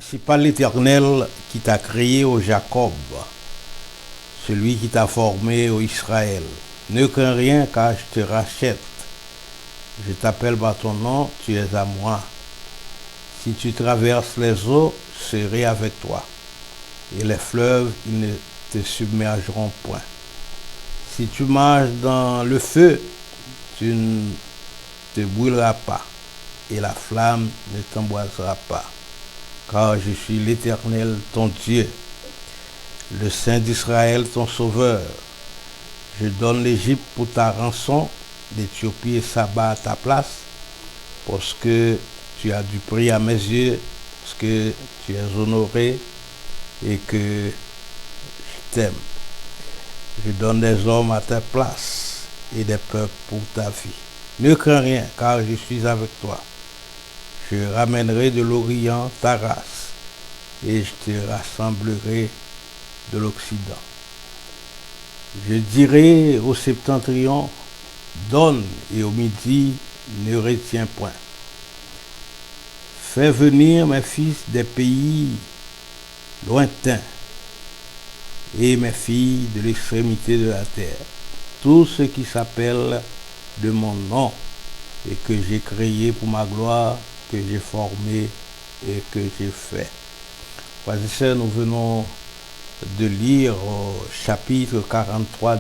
C'est pas l'Éternel qui t'a créé, ô Jacob, celui qui t'a formé, ô Israël. Ne crains rien, car je te rachète. Je t'appelle par ton nom, tu es à moi. Si tu traverses les eaux, je serai avec toi. Et les fleuves, ils ne te submergeront point. Si tu marches dans le feu, tu ne te brûleras pas, et la flamme ne t'embrasera pas. Car je suis l'Éternel, ton Dieu, le Saint d'Israël, ton Sauveur. Je donne l'Égypte pour ta rançon, l'Éthiopie et Saba à ta place, parce que tu as du prix à mes yeux, parce que tu es honoré et que je t'aime. Je donne des hommes à ta place et des peuples pour ta vie. Ne crains rien, car je suis avec toi. Je ramènerai de l'Orient ta race, et je te rassemblerai de l'Occident. Je dirai au septentrion, donne, et au midi, ne retiens point. Fais venir mes fils des pays lointains, et mes filles de l'extrémité de la terre, tous ceux qui s'appellent de mon nom, et que j'ai créé pour ma gloire, que j'ai formé et que j'ai fait. Frères et sœurs, nous venons de lire au chapitre 43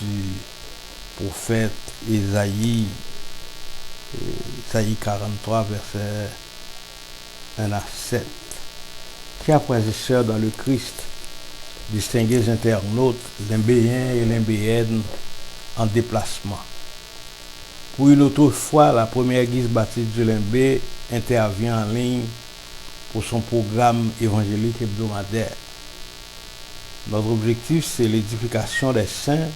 du prophète Isaïe, Isaïe 43, versets 1 à 7. Chers frères et sœurs dans le Christ, distingués internautes, limbéens et limbéennes en déplacement. Pour une autre fois, la première église baptiste de Limbé intervient en ligne pour son programme évangélique hebdomadaire. Notre objectif, c'est l'édification des saints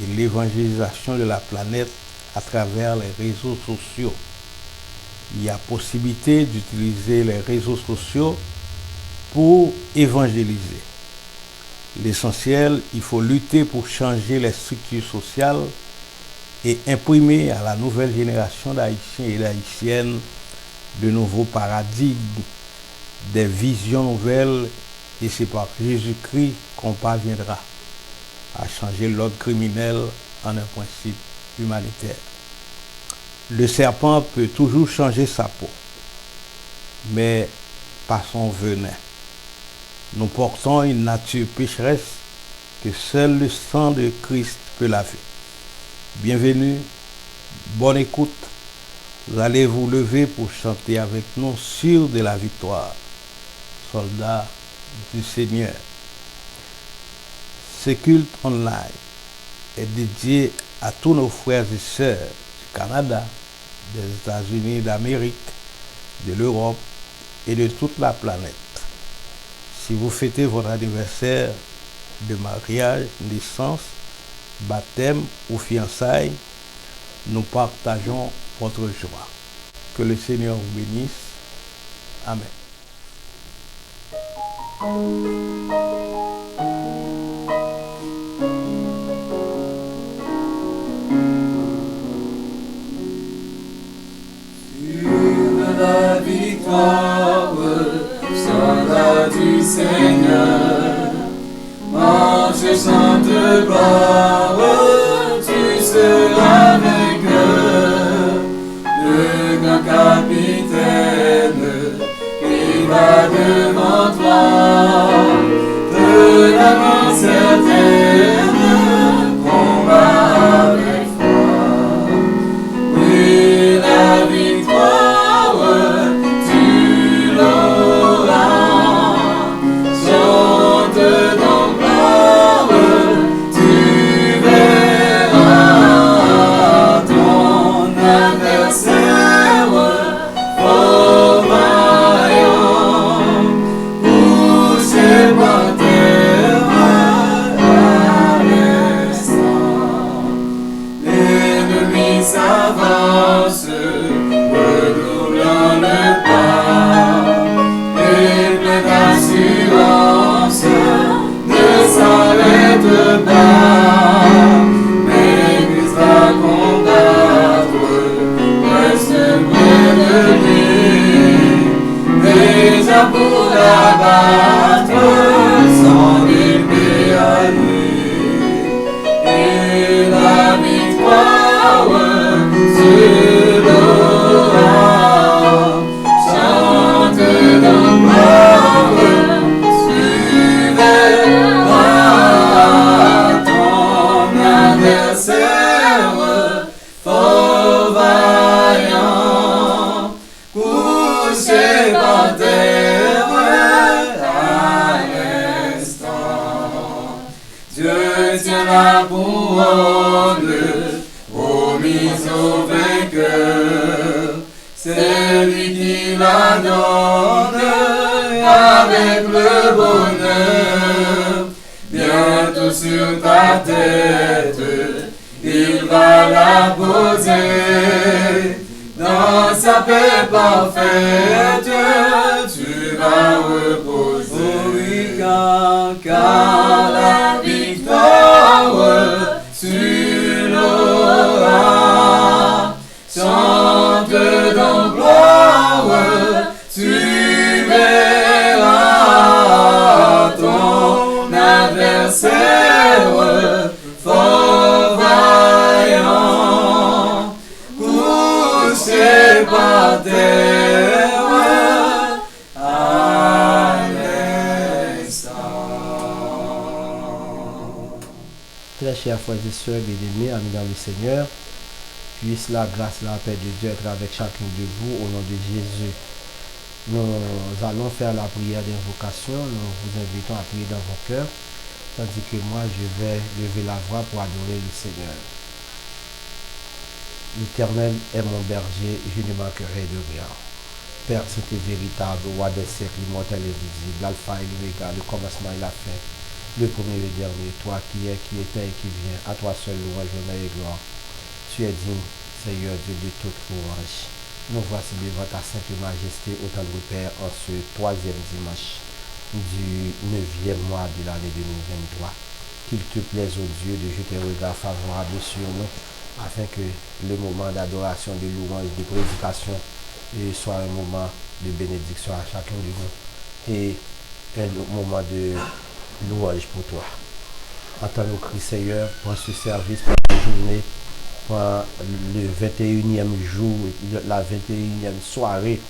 et l'évangélisation de la planète à travers les réseaux sociaux. Il y a possibilité d'utiliser les réseaux sociaux pour évangéliser. L'essentiel, il faut lutter pour changer les structures sociales et imprimer à la nouvelle génération d'Haïtiens et d'Haïtiennes de nouveaux paradigmes, des visions nouvelles, et c'est par Jésus-Christ qu'on parviendra à changer l'ordre criminel en un principe humanitaire. Le serpent peut toujours changer sa peau, mais pas son venin. Nous portons une nature pécheresse que seul le sang de Christ peut laver. Bienvenue, bonne écoute. Vous allez vous lever pour chanter avec nous sur de la victoire, soldats du Seigneur. Ce culte online est dédié à tous nos frères et sœurs du Canada, des États-Unis d'Amérique, de l'Europe et de toute la planète. Si vous fêtez votre anniversaire de mariage, naissance, baptême ou fiançailles, nous partageons votre joie. Que le Seigneur vous bénisse. Amen. Sur la victoire, soldat du Seigneur, marche sans de gloire, tu seras vainqueur. Le grand capitaine qui va devant toi, de l'avant certaine, combat avec foi. Oui, la victoire, tu l'auras. Chante donc gloire, tu verras ton adversaire fort vaillant, couché par terre à l'instant. L'ennemi s'avance, redoublant le pas, et plein d'assurance ne s'arrête pas. Mais Christ va combattre, reste près de lui, déjà pour l'abattre sans épée à lui. Et la victoire sur l'aura. Chante dans gloire, suivez-moi ton adversaire, fort vaillant, couché par terre à l'instant. Dieu tient la couronne promise au vainqueur. C'est lui qui la donne avec le bonheur. Bientôt sur ta tête, il va la poser. Dans sa paix parfaite, tu vas reposer. Oui, car la victoire, tu l'auras. Chante dans gloire, tu verras ton adversaire fort vaillant, couché par terre à l'instant. Très chers frères et sœurs bien-aimés, amis dans le Seigneur, puisse la grâce, la paix de Dieu être avec chacun de vous au nom de Jésus. Nous allons faire la prière d'invocation. Nous vous invitons à prier dans vos cœurs, tandis que moi je vais lever la voix pour adorer le Seigneur. L'Éternel est mon berger, je ne manquerai de rien. Père saint et véritable, roi des siècles, immortel et invisible, l'alpha et l'oméga, le commencement et la fin, le premier et le dernier, toi qui es, qui était et qui vient, à toi seul louange, honneur et gloire. Tu es digne, Seigneur Dieu de toute louange. Nous voici devant ta sainte majesté, au temps de Père, en ce troisième dimanche du 9e mois de l'année 2023. Qu'il te plaise, ô Dieu, de jeter un regard favorable sur nous, afin que le moment d'adoration, de louange, de prédication soit un moment de bénédiction à chacun de nous et un moment de louange pour toi. Entends-nous crier, Seigneur, pour ce service, pour la journée, pour le 21e jour, la 21e soirée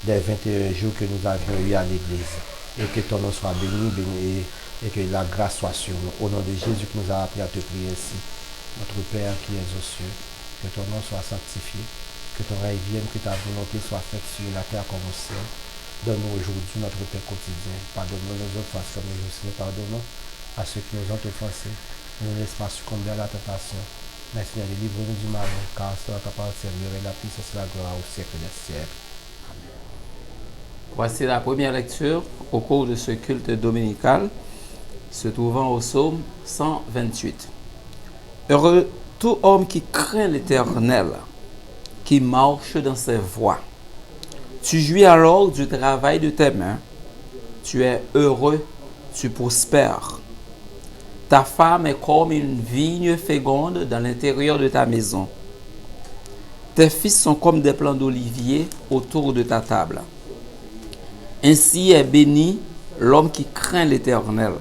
des 21 jours que nous avions eu à l'église. Et que ton nom soit béni, et que la grâce soit sur nous. Au nom de Jésus que nous avons appris à te prier ici. Notre Père qui es aux cieux, que ton nom soit sanctifié, que ton règne vienne, que ta volonté soit faite sur la terre comme au ciel. Donne-nous aujourd'hui notre pain quotidien. Pardonne-nous nos offenses comme nous aussi pardonnons à ceux qui nous ont offensés. Ne nous laisse pas succomber à la tentation. Mais Seigneur, délivre-nous du mal, car c'est ta partie, la puissance et la gloire au siècle des siècles. Voici la première lecture au cours de ce culte dominical, se trouvant au psaume 128. Heureux tout homme qui craint l'Éternel, qui marche dans ses voies. Tu jouis alors du travail de tes mains. Tu es heureux, tu prospères. Ta femme est comme une vigne féconde dans l'intérieur de ta maison. Tes fils sont comme des plants d'olivier autour de ta table. Ainsi est béni l'homme qui craint l'Éternel.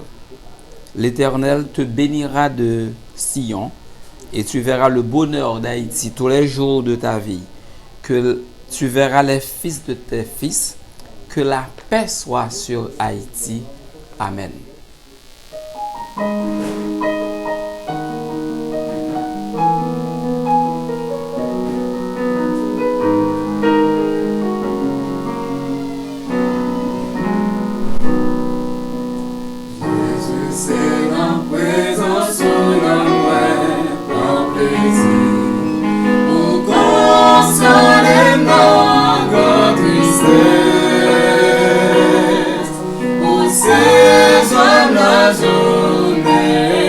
L'Éternel te bénira de Sion et tu verras le bonheur d'Haïti tous les jours de ta vie. Que tu verras les fils de tes fils. Que la paix soit sur Haïti. Amen. Journée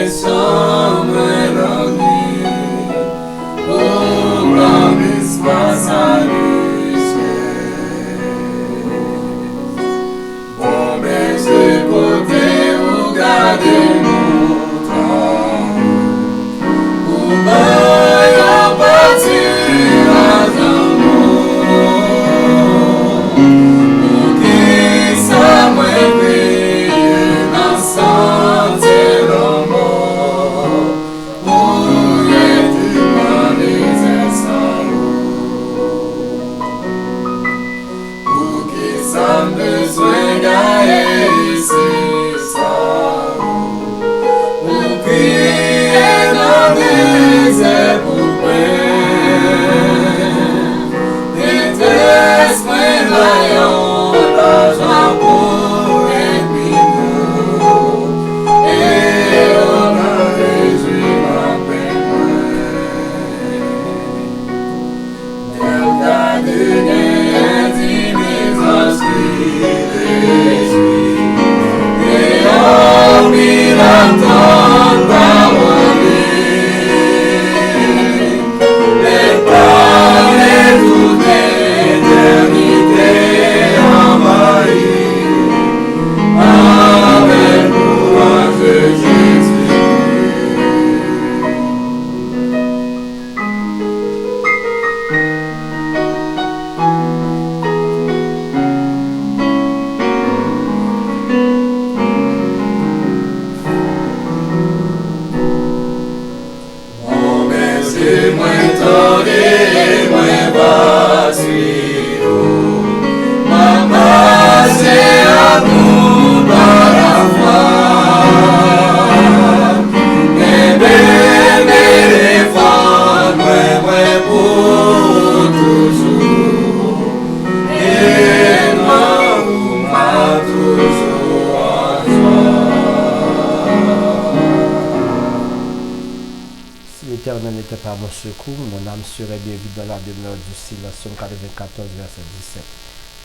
l'Éternel n'était pas mon secours, mon âme serait bien vue dans la demeure du silence. Psaume 94, verset 17.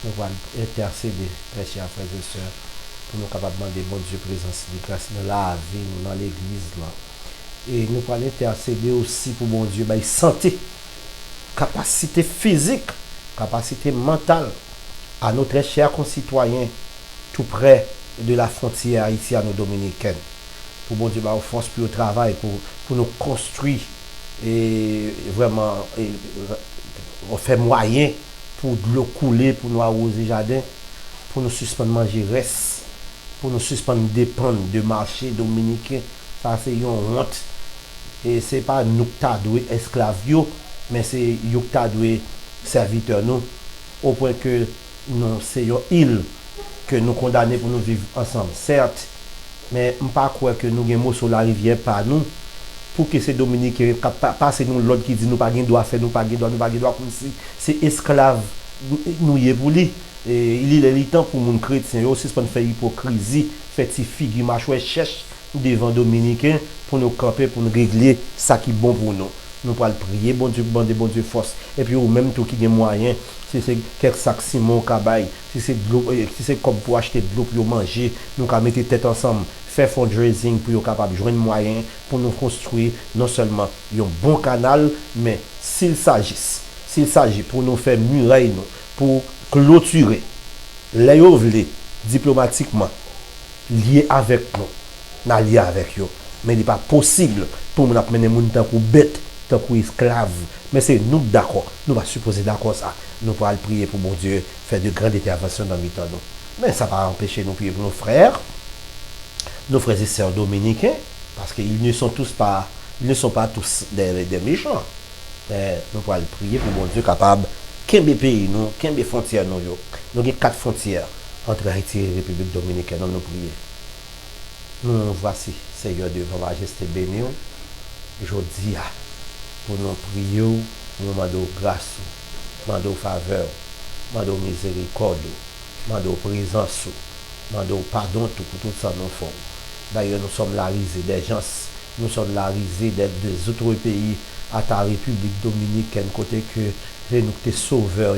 Nous allons intercéder, très chers frères et sœurs, pour nous capables de demander, bon Dieu, présence de grâce dans la vie, dans l'église. Là. Et nous allons intercéder aussi pour bon Dieu, santé, capacité physique, capacité mentale à nos très chers concitoyens, tout près de la frontière haïtiano-dominicaine. Pour bon Dieu, force pour le travail, pour nous construire et vraiment, on fait moyen pour de l'eau couler, pour nous arroser le jardin, pour nous suspendre manger reste, pour nous suspendre dépendre de marché dominicain. Ça, c'est une honte. Et ce n'est pas nous qui sommes esclaves, mais c'est nous qui sommes serviteurs, nous, au point que nous, c'est une île que nous condamnons pour nous vivre ensemble. Certes, mais je ne crois pas que nous avons sur la rivière par nous, pour que ces Dominicains passent nous l'autre qui dit nous pas de droit faire, nous pas de droit, comme si c'est esclave, nous y est pour lui. Et il est le temps pour mon chrétien aussi pas faire hypocrisie, faire des figures machoué cherche devant Dominicains pour nous camper, pour nous régler ça qui est bon pour nous. Nous allons prier, bon Dieu force. Et puis, ou même tout qui est moyen, si c'est quelques sacs Simon Cabaye, si c'est comme pour acheter de l'eau pour manger, nous allons mettre tête ensemble, faire fundraising pour être capable de joindre moyen pour nous construire non seulement un bon canal, mais s'il s'agit pour nous faire muraille, pour clôturer les ovlés diplomatiquement liés avec nous, liés avec eux. Mais il n'est pas possible pour nous mener les gens comme bêtes, comme esclaves. Mais c'est nous d'accord, nous va supposer d'accord ça. Nous pourrons prier pour mon Dieu, faire de grandes interventions dans le temps. Mais ça va empêcher nous prier pour nos frères et sœurs dominicains, parce qu'ils ne sont pas tous des méchants. Mais nous pourrons prier pour mon Dieu capable, qu'un pays, nous, qu'un frontières nous. Nous avons 4 frontières entre Haïti et la République dominicaine. Nous prions. Nous voici, Seigneur de votre majesté béni, je dis pour nous prier, pour nous demander grâce, demander faveur, demander miséricorde, demander présence, demander pardon pour tout ça nous faisons. D'ailleurs, nous sommes la risée des gens, nous sommes la risée des autres pays à ta République dominicaine, côté que c'est nous qui sommes sauveurs,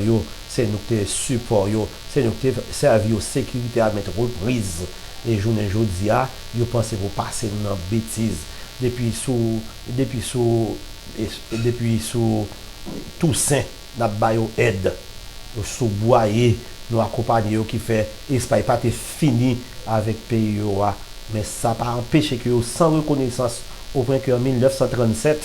c'est nous qui sommes support, c'est nous qui servons aux sécurité à mettre reprise. Et journée aujourd'hui, je pense que vous passez dans bêtise depuis sous Toussaint, nous avons aide, nous sous boyer, nous accompagnons qui fait espace pas fini avec pays mais ça pas empêché que sans reconnaissance au point que en 1937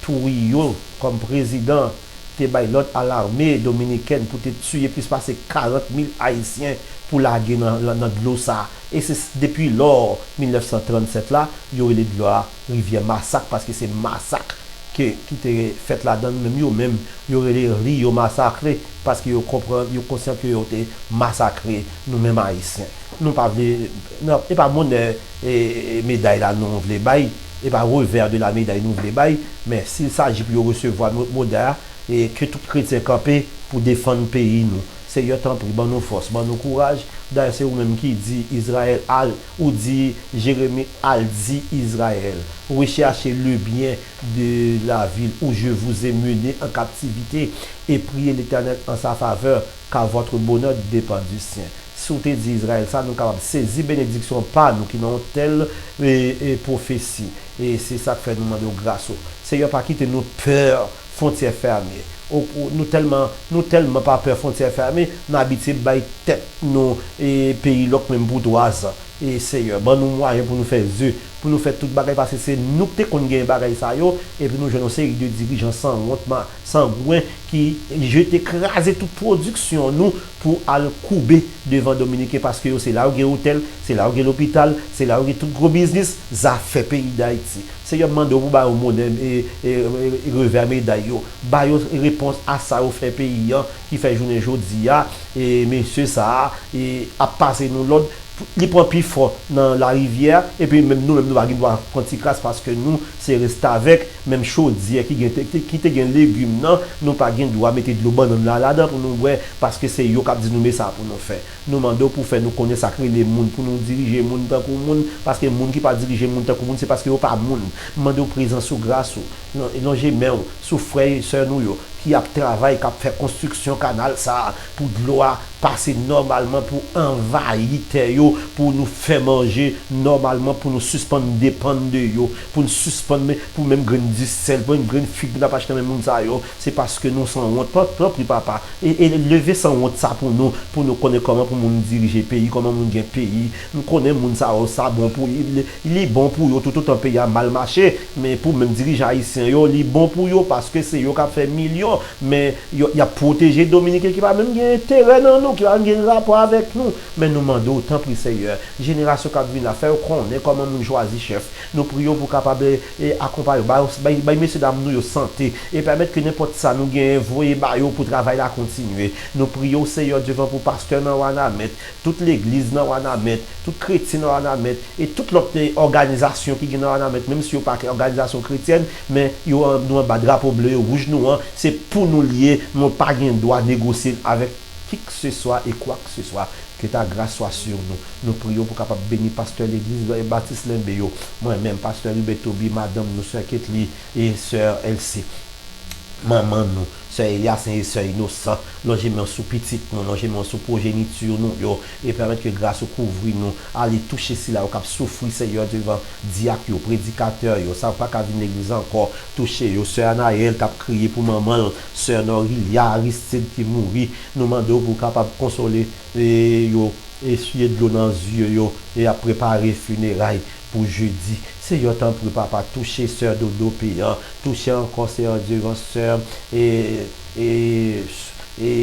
Tourio comme président l'autre à l'armée dominicaine pour te tuer plus passer 40 000 Haïtiens pour la guerre dans l'eau ça. Et c'est depuis lors 1937 là, il y a eu les gloires rivière massacre parce que c'est massacre qui était fait là-dedans même il y aurait les rios massacrés parce que ils comprennent, ils conscient que ils ont été massacrés nous-mêmes Haïtiens. Nous pas non et pas mon médaille là nous voulons bail et pas revers de la médaille nous voulons bail mais s'il s'agit pour recevoir notre modèle et que tout chrétien campé pour défendre le pays nous. Seigneur t'en prie, bon nous force, bon nous courage. D'ailleurs c'est vous-même qui dit Israël al ou dit Jérémie al dit Israël. Recherchez le bien de la ville où je vous ai mené en captivité et priez l'Éternel en sa faveur car votre bonheur dépend du sien. Si vous dit Israël, ça nous capable saisir bénédiction par nous qui n'ont telle prophétie. Et c'est ça que fait nous demander grâce. Seigneur, pas quitter nos peurs, frontières fermées. Nous tellement pas peur frontières fermées, nous habitons by tête nos pays là même bourgeoise. Et Seigneur, bon nous moyens pour nous faire yeux, pour nous faire toute bagaille parce que c'est nous qui qu'on gagne bagaille ça yo et puis nous une série de dirigeants sans honte sans goin qui jetent écraser toute production nous pour aller couper devant Dominique parce que c'est là où il y a hôtel, c'est là où il y a l'hôpital, c'est là où il y a tout gros business, ça fait pays d'Haïti. Seigneur demande pour ba au modèle et revers médaille yo, ba yo réponse à ça au fait pays qui fait journée jodi et monsieur ça et a passer nous l'autre il prend plus fort dans la rivière et puis même nous doit prendre grâce parce que nous c'est rester avec même chaudière qui te gagne légumes non nous pas gain droit mettre de l'eau banane là-dedans pour nous boire parce que c'est yo qui dit nous mais ça pour nous faire nous mandons pour faire nous connaître sacré les monde pour nous diriger monde tant que monde parce que monde qui pas diriger monde tant que monde c'est parce que yo pas monde mandons présence sous grâce non j'ai même sous frère et sœur nous yo qui a travaillé, qui a fait construction canal ça pour de l'eau passer normalement pour envahir terre pour nous faire manger normalement pour nous suspendre dépendre de yo pour nous suspendre pour même grain de sel pour une grain de figue n'a pas acheter même monde ça yo c'est parce que nous sans honte propre papa et lever sans honte ça pour nous connaître comment pour nous diriger pays comment nous gain pays nous connaît monde ça bon pour il est bon pour yo tout un pays a mal marché mais pour même dirigeants haïtiens yo il est bon pour yo parce que c'est yo qui a fait millions mais il a protégé Dominique qui va même gagner terrain dans nous qui va gagner rapport avec nous mais nous demandons autant pour Seigneur génération qui vient faire connaît comment nous choisir chef nous prions pour capable accompagner messieurs dames nous santé et permettre que n'importe ça nous gagne voyer pour travailler là continuer nous prions Seigneur devant pour pasteur dans Wanamet toute l'église dans Wanamet tout chrétien dans Wanamet et toute l'autre organisation qui gagne dans Wanamet même si pas organisation chrétienne mais yo nous un drapeau bleu rouge nous c'est pour nous lier nous pas gain droit négocier avec qui que ce soit et quoi que ce soit que ta grâce soit sur nous. Nous prions pour capable bénir pasteur l'église Baptiste Lembeyo, moi-même pasteur Hubert-Tobi, madame nous sœur Ketli et sœur Elsie. Maman nous, sœur Elias et sœur Innocent, logement sous petite nous, logement sous progéniture nous, et permettre que grâce couvre nous, aller toucher si là, au cap souffrir Seigneur devant diacre, prédicateur, ça pas qu'à venir l'église encore, toucher, sœur Anaël qui a crié pour maman, sœur Norilia, Aristide qui mourit, nous demandons pour capable consoler, et essuyer de l'eau dans les yeux, et à préparer funérailles pour jeudi. Seigneur, tant pour papa, toucher sœur Dodo Payant, toucher encore sœur Dieu, sœur et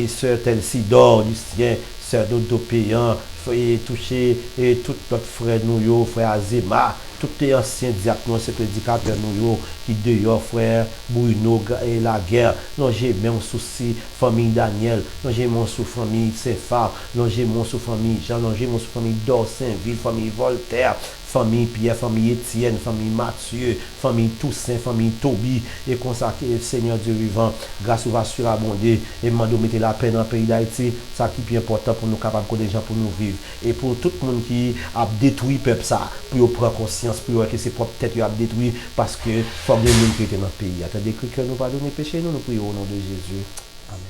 sœur Telsidor, Lucien, sœur Dodo Payant, et toucher et tout notre frère nous, frère Azema, tous les anciens diacres, ces prédicateurs nous, qui dehors, frère Bruno et la guerre. Non, j'ai mon souci, famille Daniel, non, j'ai mon souci, famille Céphale, non, j'ai mon souci, famille Jean, non, j'ai mon souci, famille Dorsainville, famille Voltaire, famille Pierre, famille Étienne, famille Mathieu, famille Toussaint, famille Toby, et consacrer Seigneur Dieu vivant, grâce va surabonder, et mando mettre la paix dans le pays d'Haïti, ça qui est plus important pour nous capables de gens pour nous vivre. Et pour tout le monde qui a détruit le peuple, ça, pour prendre conscience, pour que c'est propre tête qui a détruit, parce que faut que les gens qui étaient dans le pays. Attendez que nous pardonner péché, nous prions au nom de Jésus. Amen.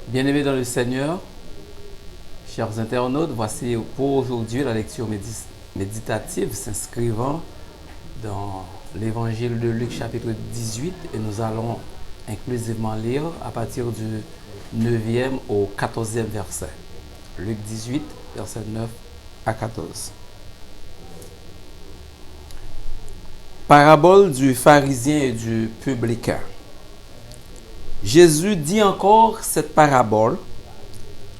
Bien-aimés dans le Seigneur, chers internautes, voici pour aujourd'hui la lecture méditative s'inscrivant dans l'évangile de Luc chapitre 18 et nous allons inclusivement lire à partir du 9e au 14e verset. Luc 18, verset 9 à 14. Parabole du pharisien et du publicain. Jésus dit encore cette parabole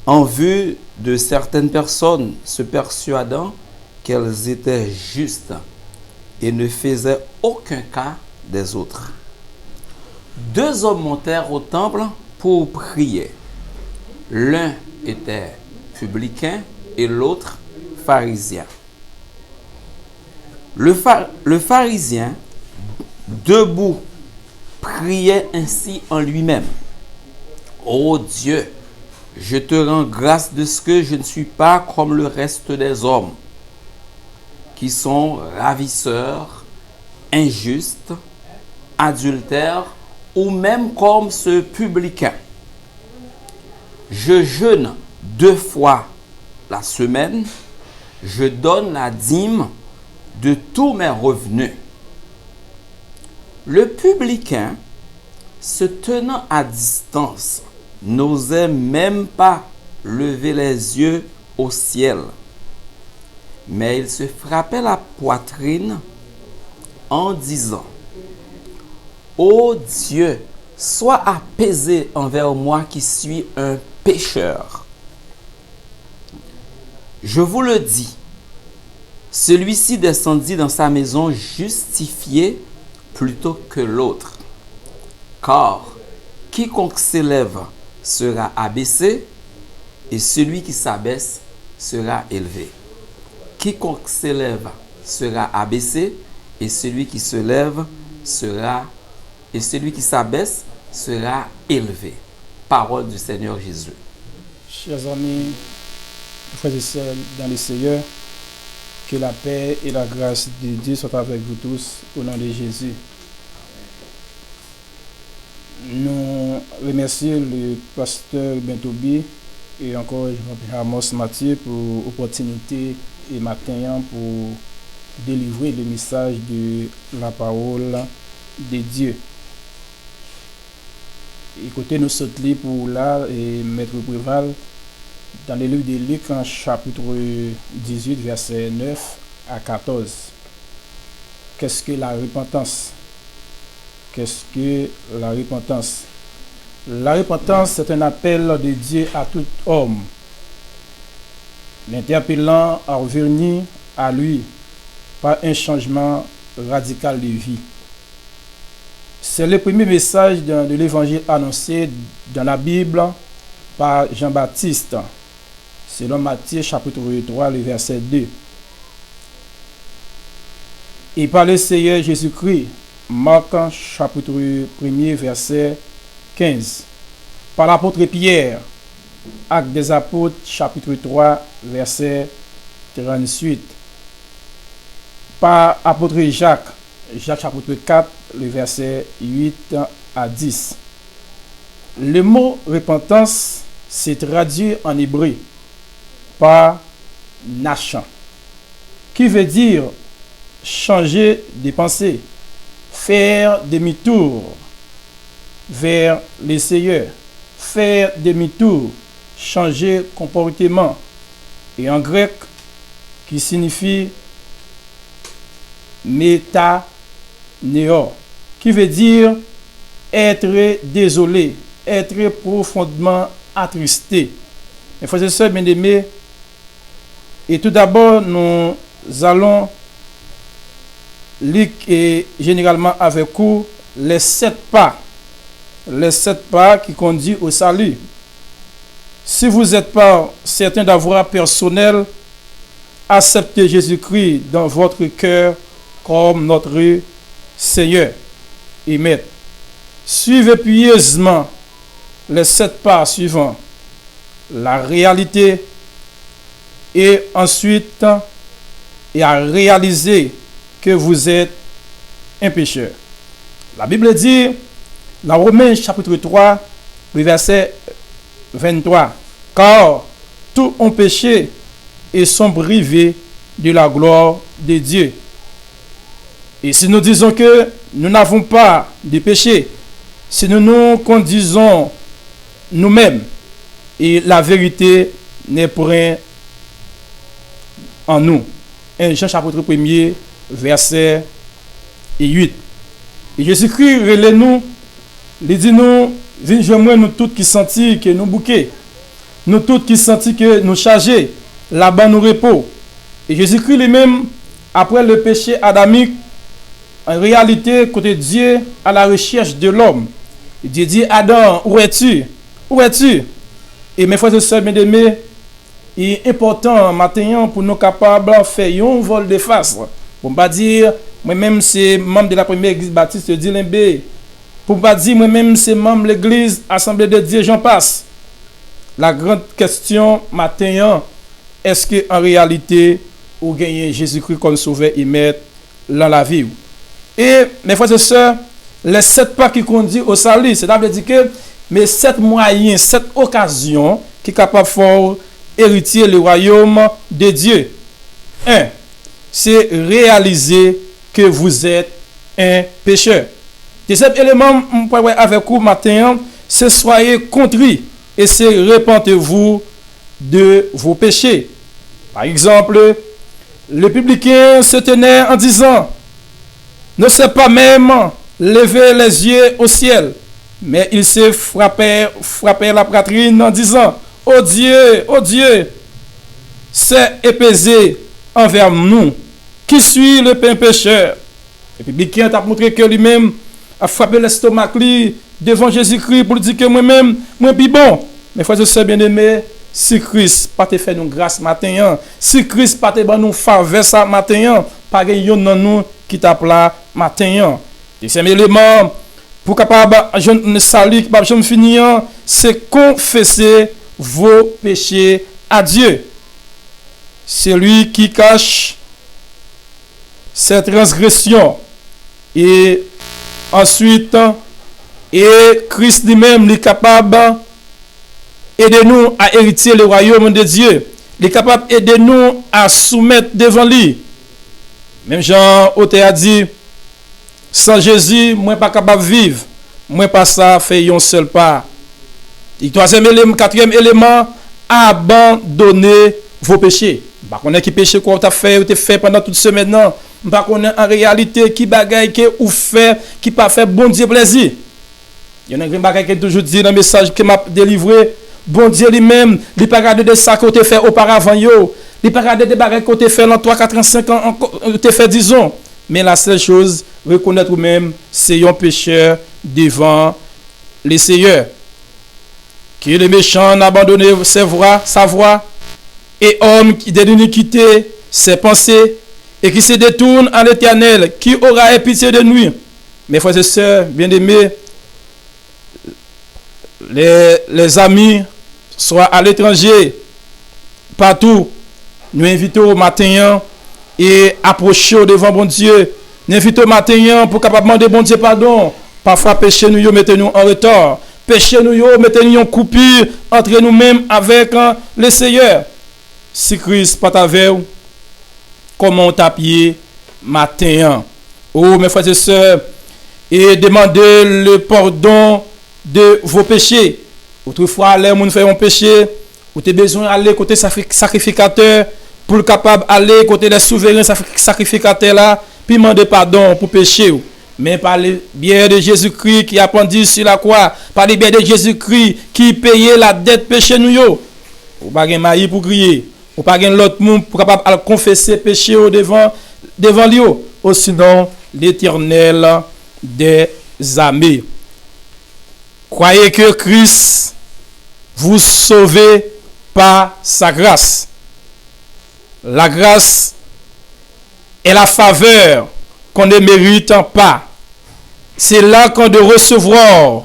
en vue de certaines personnes se persuadant qu'elles étaient justes et ne faisaient aucun cas des autres. Deux hommes montèrent au temple pour prier. L'un était publicain et l'autre pharisien. Le pharisien, debout, priait ainsi en lui-même. Ô Dieu, je te rends grâce de ce que je ne suis pas comme le reste des hommes, qui sont ravisseurs, injustes, adultères, ou même comme ce publicain. Je jeûne 2 fois la semaine, je donne la dîme de tous mes revenus. Le publicain, se tenant à distance, n'osait même pas lever les yeux au ciel, mais il se frappait la poitrine en disant: Ô Dieu, sois apaisé envers moi qui suis un pécheur. Je vous le dis, celui-ci descendit dans sa maison justifié plutôt que l'autre. Car quiconque s'élève sera abaissé, et celui qui s'abaisse sera élevé. quiconque s'élève sera abaissé, et celui qui se lève sera, et celui qui s'abaisse sera élevé. Parole du Seigneur Jésus. Chers amis, frères et sœurs dans le Seigneur, que la paix et la grâce de Dieu soient avec vous tous au nom de Jésus. Nous remercions le pasteur Bentobi et encore Amos Mathieu pour l'opportunité et matin pour délivrer le message de la parole de Dieu. Écoutez, nous sommes pour là et Maître Préval dans le livre de Luc en chapitre 18 verset 9 à 14. Qu'est-ce que la repentance? Qu'est-ce que la repentance? La repentance, c'est un appel de Dieu à tout homme, l'interpellant à revenir à lui par un changement radical de vie. C'est le premier message de l'évangile annoncé dans la Bible par Jean-Baptiste, selon Matthieu chapitre 3, le verset 2. Et par le Seigneur Jésus-Christ, Marc chapitre 1er, verset 15. Par l'apôtre Pierre, Actes des apôtres chapitre 3, verset 38. Par l'apôtre Jacques, Jacques chapitre 4, le verset 8 à 10. Le mot repentance s'est traduit en hébreu par nachan, qui veut dire changer de pensée, faire demi-tour vers le Seigneur, faire demi-tour, changer comportement, et en grec qui signifie métaneo, qui veut dire être désolé, être profondément attristé. Mes frères et sœurs bien-aimés, et tout d'abord, nous allons lire généralement avec vous les 7 pas qui conduisent au salut. Si vous n'êtes pas certain d'avoir personnel, acceptez Jésus-Christ dans votre cœur comme notre Seigneur et Maître. Suivez pieusement les 7 pas suivants. La réalité et ensuite et à réaliser que vous êtes un pécheur. La Bible dit dans Romains chapitre 3, le verset 23, car tous ont péché et sont privés de la gloire de Dieu. Et si nous disons que nous n'avons pas de péché, si nous nous conduisons nous-mêmes, et la vérité n'est point en nous. 1 Jean chapitre 1er, verset 8. Et Jésus-Christ relève nous, il dit nous, venez nous tous qui sentis que nous bouquets, nous tous qui sentis que nous chargés, là-bas nous repos. Et Jésus-Christ lui-même, après le péché adamique, en réalité, côté Dieu, à la recherche de l'homme. Il dit, Adam, où es-tu? Où es-tu? Et mes frères et sœurs bien-aimés, il est important maintenant pour nous capables de faire un vol de face. Pour ne pas dire, moi-même, c'est membre de la première église baptiste de Dilimbe. Pour ne pas dire, moi-même, c'est membre de l'église Assemblée de Dieu, j'en passe. La grande question maintenant, est-ce qu'en réalité, vous gagnez Jésus-Christ comme sauveur et maître dans la vie? Et mes frères et sœurs, les 7 pas qui conduisent au salut, c'est-à-dire que mais 7 moyens, 7 occasions qui sont capables de faire héritier le royaume de Dieu. 1. C'est réaliser que vous êtes un pécheur. Deuxième élément, avec vous matin, c'est soyez contrits et c'est repentez-vous de vos péchés. Par exemple, le publicain se tenait en disant, ne sait pas même lever les yeux au ciel, mais il s'est frappé la poitrine en disant, oh Dieu, c'est épaisé envers nous, qui suis le pain pécheur. Le publicain t'a montré que lui-même a frappé l'estomac devant Jésus-Christ pour lui dire que moi-même, moi puis bon. Mes frères et sœurs bien-aimés, si Christ pas te fait nous grâce matin, si Christ pas te ban nous faveur ça matin, pas yon nan nous qui t'a plat matin. Deuxième élément pour capable je salut capable je finir, c'est confesser vos péchés à Dieu. Celui qui cache ses transgressions et ensuite et Christ lui-même est capable d'aider nous à hériter le royaume de Dieu. Il est capable d'aider nous à soumettre devant lui. Même Jean a dit, sans Jésus, moi pas capable de vivre. Moi pas ça fait un seul pas. Et troisième élément, quatrième élément, abandonner vos péchés. Pas connaître qui péché quoi tu as fait pendant toute semaine non. Pas connaître en réalité qui bagaille que ou fait qui pas fait bon Dieu plaisir. Il y a un bagaille qui toujours dit dans le message que m'a délivré, bon Dieu lui-même, il pas regarder de ça que tu fait auparavant yo. Il pas regarder des bagailles que tu fait dans 3 4 5 ans tu fait disons. Mais la seule chose reconnaître vous-même c'est un pécheur devant les Seigneur. Qui est le méchant abandonné sa voix et homme qui de l'iniquité ses pensées et qui se détourne à l'Éternel, qui aura pitié de nous. Mes frères et sœurs, bien-aimés, les amis, soit à l'étranger, partout, nous invitons au matin et approcher devant bon Dieu. Nous invitons au matin pour capable demander bon Dieu pardon. Parfois, péché nous, mettez-nous en retard. Péché nous, mettez-nous en coupure entre nous-mêmes avec le Seigneur. Si Christ pas avec vous, comment taper matin? Oh, mes frères et sœurs, et demandez le pardon de vos péchés. Autrefois, les gens font un péché, vous avez besoin d'aller côté sacrificateur pour le capable d'aller côté des souverains sacrificateurs là, puis demander pardon pour péché. Mais par le biais de Jésus-Christ qui a pendu sur la croix, par le biais de Jésus-Christ qui payait la dette péché nous yo. Ou pas gen maï pour crier, ou pas gen l'autre monde pour capable à confesser péché devant lui. Ou sinon l'Éternel des armées. Croyez que Christ vous sauve par sa grâce. La grâce est la faveur qu'on ne mérite pas. C'est là qu'on doit recevoir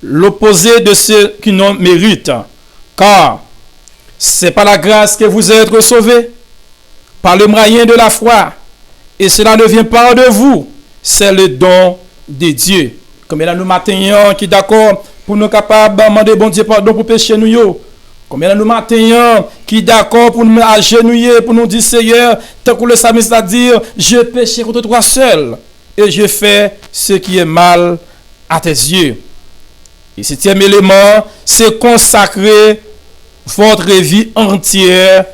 l'opposé de ce qui n'en mérite. Car c'est par la grâce que vous êtes sauvés, par le moyen de la foi. Et cela ne vient pas de vous, c'est le don de Dieu. Comme il y a nous matin qui d'accord pour nous capables de demander bon Dieu pardon pour pécher nous yo. Comme il y a nous matin qui d'accord pour nous agenouiller, pour nous dire Seigneur, tant que le psalmiste a dit, je péché contre toi seul et je fais ce qui est mal à tes yeux. Et septième élément, c'est consacrer votre vie entière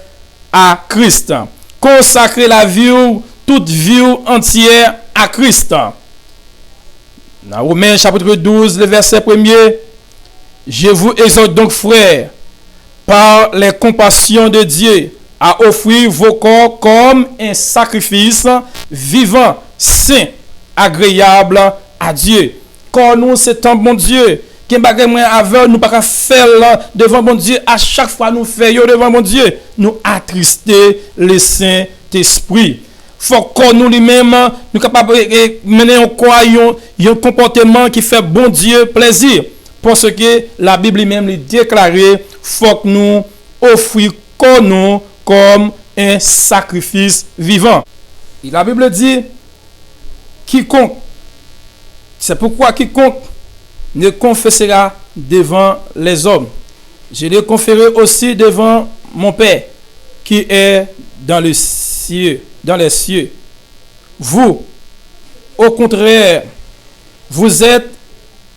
à Christ. Consacrer la vie, toute vie entière à Christ. Dans Romains chapitre 12, le verset 1er, je vous exhorte donc, frères, par les compassions de Dieu, à offrir vos corps comme un sacrifice vivant, saint, agréable à Dieu. Quand nous, c'est un bon Dieu, qui est nous pas faire devant bon Dieu, à chaque fois nous faisons devant bon Dieu, nous attrister le Saint-Esprit. Faut que nous lui-même, nous capables de mener un comportement qui fait bon Dieu plaisir. Parce que la Bible même lui déclaré, faut que nous offrions nous comme un sacrifice vivant. Et la Bible dit, quiconque, c'est pourquoi quiconque ne confessera devant les hommes, je le conférerai aussi devant mon Père qui est dans les cieux. Vous, au contraire, vous êtes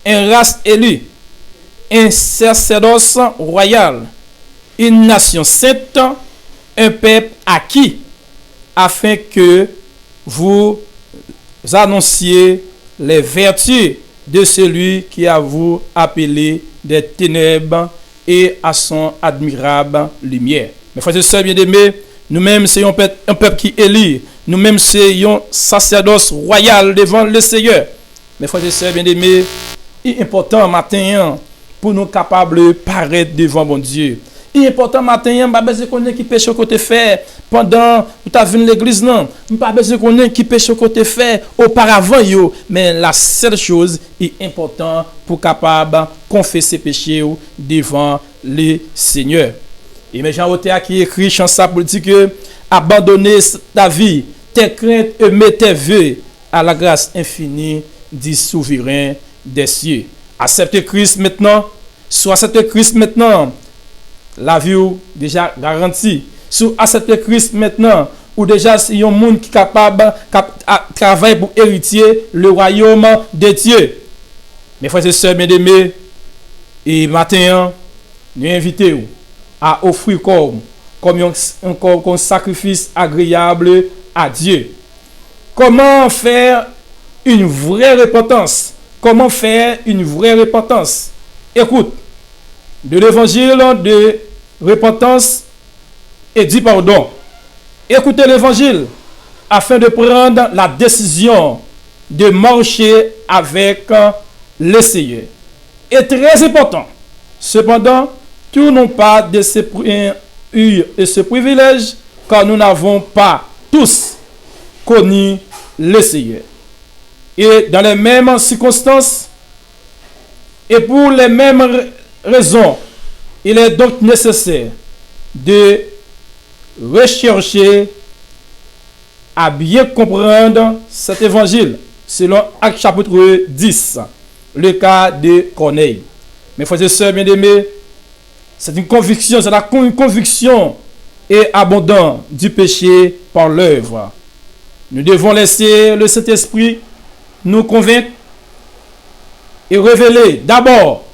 une race élue, un sacerdoce royal, une nation sainte, un peuple acquis, afin que vous annonciez les vertus de celui qui a vous appelé des ténèbres et à son admirable lumière. Mes frères et sœurs bien-aimés, nous-mêmes, c'est un peuple qui élit. Nous-mêmes, c'est un sacerdoce royal devant le Seigneur. Mes frères et sœurs bien-aimés, il est important matin pour nous capables de paraître devant bon Dieu. important matin, pas besoin qu'on qui péché côté fait pendant ou t'as venu l'église non, pas besoin qu'on qui péché côté fait auparavant yo, mais la seule chose est important pour capable confesser péché devant le Seigneur. Et mais Jean Otea qui écrit chant ça pour dire que abandonner ta vie, tes craintes et mets tes vœux à la grâce infinie du souverain des cieux. Acceptez Christ maintenant, soit acceptez Christ maintenant. La vie ou déjà garantie. Si accepter Christ maintenant, ou déjà c'est un monde qui est capable de travailler pour hériter le royaume de Dieu. Mes frères et sœurs bien-aimés, et matin, nous invitons à offrir comme un sacrifice agréable à Dieu. Comment faire une vraie repentance? Comment faire une vraie repentance? Écoute, de l'évangile de repentance et dit pardon. Écoutez l'évangile afin de prendre la décision de marcher avec le Seigneur. Et très important, cependant, tous n'ont pas de ce privilège car nous n'avons pas tous connu le Seigneur. Et dans les mêmes circonstances et pour les mêmes raisons, il est donc nécessaire de rechercher à bien comprendre cet évangile selon Actes chapitre 10, le cas de Corneille. Mes frères et sœurs bien-aimés, c'est une conviction, c'est une conviction et abondante du péché par l'œuvre. Nous devons laisser le Saint-Esprit nous convaincre et révéler d'abord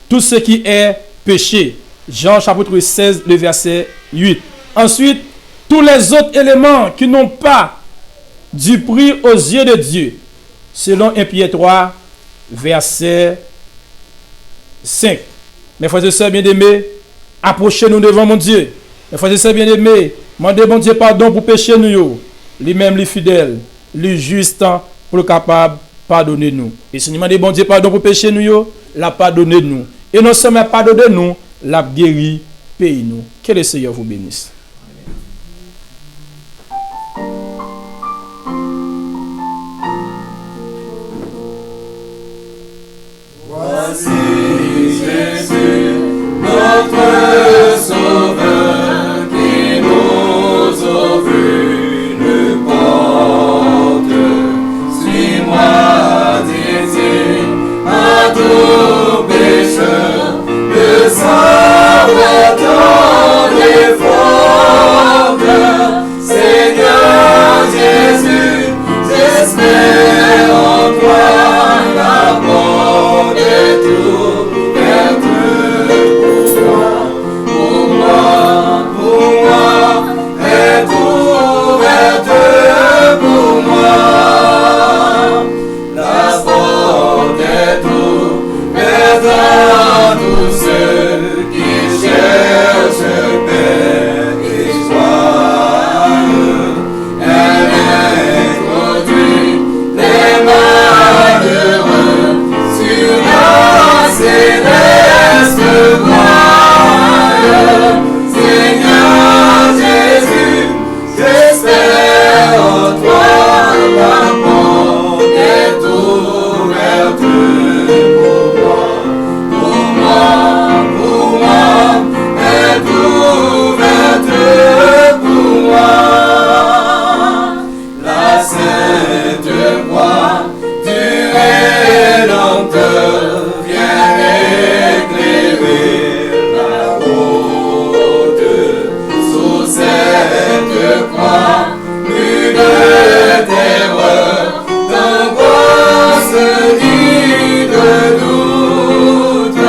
tout ce qui est péché. Jean chapitre 16, le verset 8. Ensuite, tous les autres éléments qui n'ont pas du prix aux yeux de Dieu. Selon 1 Pierre 3, verset 5. Mes frères et sœurs bien-aimés, approchez-nous devant mon Dieu. Mes frères et sœurs bien-aimés, demandez mon Dieu pardon pour pécher nous. Lui-même, lui fidèle, lui juste pour le capable pardonner nous. Et si nous demandons bon Dieu pardon pour pécher nous, l'a pardonné nous. Et non seulement pardonner nous, l'a guéri, paye nous. Que le Seigneur vous bénisse. Voici Jésus, notre Sauveur, qui nous ouvre une porte. Suis-moi, dit-il, à tout pécheur, le savoir dans les fortes. Seigneur Jésus, j'espère en toi, la porte est ouverte pour moi, est ouverte pour moi. La porte est ouverte à tous ceux qui cherchent paix et joie. Elle introduit les malheureux sur la céleste voie. Seigneur Jésus, j'espère en toi, la porte est ouverte pour moi, est ouverte pour moi. La sainte voix du Rédempteur vient éclairer la route. Sous cette croix, plus de terreur, d'angoisse ni de doute.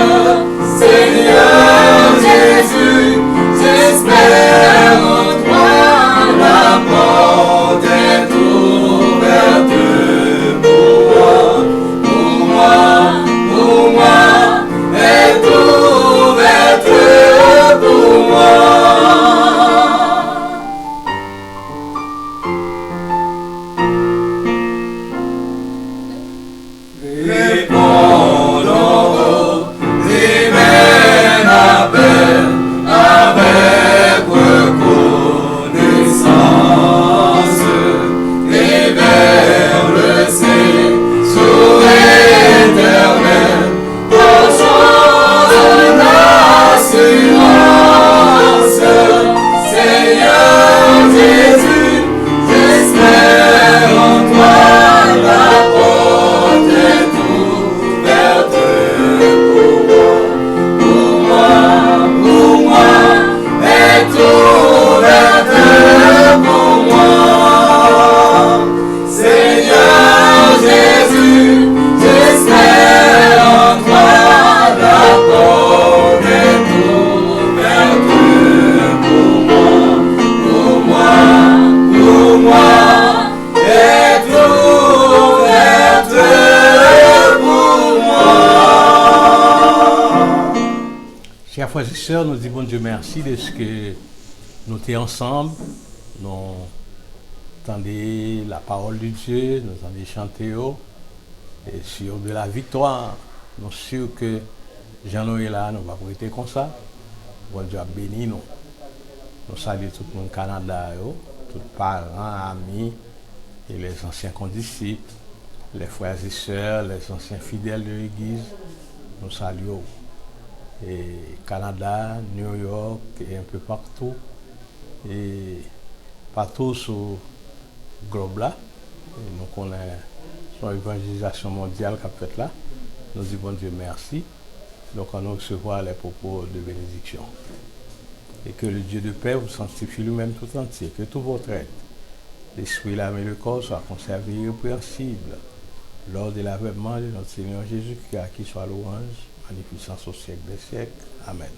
Seigneur Jésus, j'espère en toi, la porte est ouverte pour moi, est ouverte pour moi. et sœurs, nous disons bon Dieu merci de ce que nous sommes ensemble, nous entendons la parole de Dieu, nous entendons chanter et sur de la victoire. Nous sommes sûrs que Jean-Noël là, nous va prêter comme ça. Bon Dieu a béni nous. Nous saluons tout le monde au Canada, tous les parents, amis et les anciens condisciples, les frères et sœurs, les anciens fidèles de l'Église. Nous saluons. Et Canada, New York et un peu partout. Et partout sur le globe là. Et nous connaissons son évangélisation mondiale qu'a fait là. Nous disons bon Dieu merci. Donc on recevoir les propos de bénédiction. Et que le Dieu de paix vous sanctifie lui-même tout entier. Que tout votre être, l'esprit, l'âme et le corps soient conservés irrépréhensibles lors de l'avènement de notre Seigneur Jésus-Christ, à qui soit louange, magnificence au siècle des siècles. Amen.